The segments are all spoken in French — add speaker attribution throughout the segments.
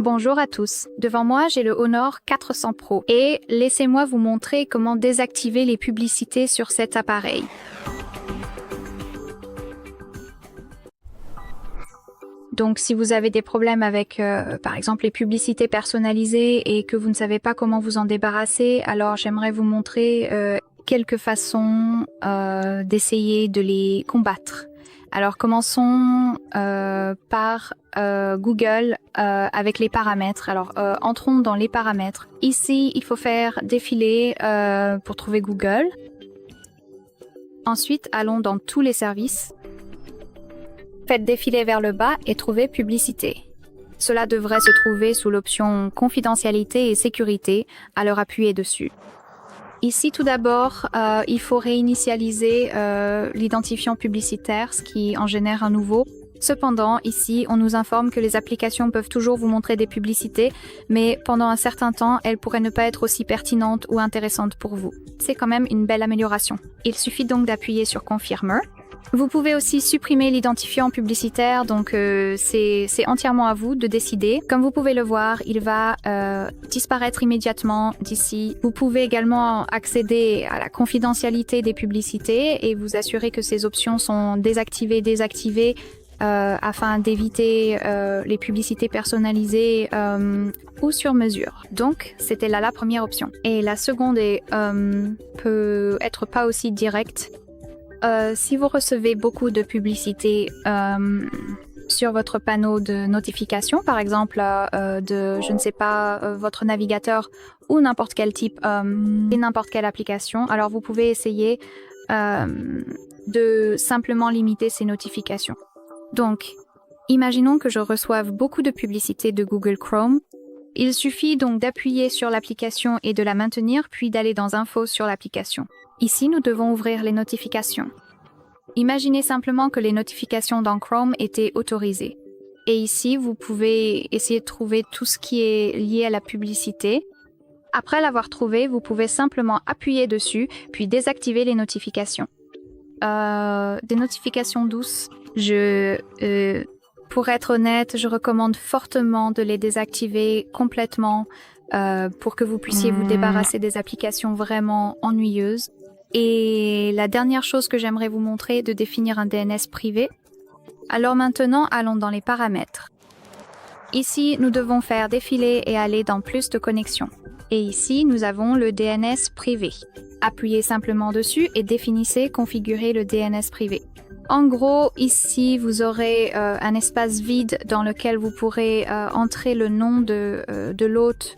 Speaker 1: Bonjour à tous. Devant moi, j'ai le Honor 400 Pro et laissez-moi vous montrer comment désactiver les publicités sur cet appareil. Donc, si vous avez des problèmes avec, par exemple, les publicités personnalisées et que vous ne savez pas comment vous en débarrasser, alors j'aimerais vous montrer quelques façons d'essayer de les combattre. Alors, commençons par Google avec les paramètres. Alors, entrons dans les paramètres. Ici, il faut faire défiler pour trouver Google. Ensuite, allons dans tous les services. Faites défiler vers le bas et trouvez publicité. Cela devrait se trouver sous l'option confidentialité et sécurité, alors appuyez dessus. Ici, tout d'abord, il faut réinitialiser l'identifiant publicitaire, ce qui en génère un nouveau. Cependant, ici, on nous informe que les applications peuvent toujours vous montrer des publicités, mais pendant un certain temps, elles pourraient ne pas être aussi pertinentes ou intéressantes pour vous. C'est quand même une belle amélioration. Il suffit donc d'appuyer sur Confirmer. Vous pouvez aussi supprimer l'identifiant publicitaire, donc c'est entièrement à vous de décider. Comme vous pouvez le voir, il va disparaître immédiatement d'ici. Vous pouvez également accéder à la confidentialité des publicités et vous assurer que ces options sont désactivées afin d'éviter les publicités personnalisées ou sur mesure. Donc, c'était là la première option. Et la seconde peut être pas aussi directe. Si vous recevez beaucoup de publicités sur votre panneau de notification, par exemple je ne sais pas, votre navigateur ou n'importe quel type et n'importe quelle application, alors vous pouvez essayer de simplement limiter ces notifications. Donc, imaginons que je reçoive beaucoup de publicités de Google Chrome. Il suffit donc d'appuyer sur l'application et de la maintenir, puis d'aller dans Infos sur l'application. Ici, nous devons ouvrir les notifications. Imaginez simplement que les notifications dans Chrome étaient autorisées. Et ici, vous pouvez essayer de trouver tout ce qui est lié à la publicité. Après l'avoir trouvé, vous pouvez simplement appuyer dessus, puis désactiver les notifications. Des notifications douces, pour être honnête, je recommande fortement de les désactiver complètement pour que vous puissiez vous débarrasser des applications vraiment ennuyeuses. Et la dernière chose que j'aimerais vous montrer est de définir un DNS privé. Alors maintenant, allons dans les paramètres. Ici, nous devons faire défiler et aller dans plus de connexions. Et ici, nous avons le DNS privé. Appuyez simplement dessus et définissez configurer le DNS privé. En gros, ici, vous aurez un espace vide dans lequel vous pourrez entrer le nom de l'hôte.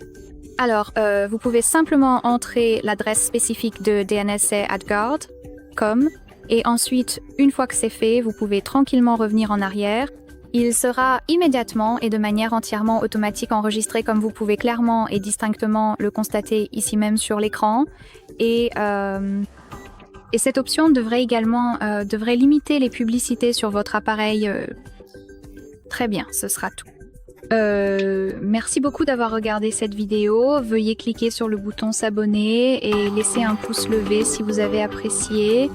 Speaker 1: Alors, vous pouvez simplement entrer l'adresse spécifique de dnsa@guard.com et ensuite, une fois que c'est fait, vous pouvez tranquillement revenir en arrière. Il sera immédiatement et de manière entièrement automatique enregistré comme vous pouvez clairement et distinctement le constater ici même sur l'écran. Et cette option devrait également limiter les publicités sur votre appareil. Très bien, ce sera tout. Merci beaucoup d'avoir regardé cette vidéo. Veuillez cliquer sur le bouton s'abonner et laisser un pouce levé si vous avez apprécié.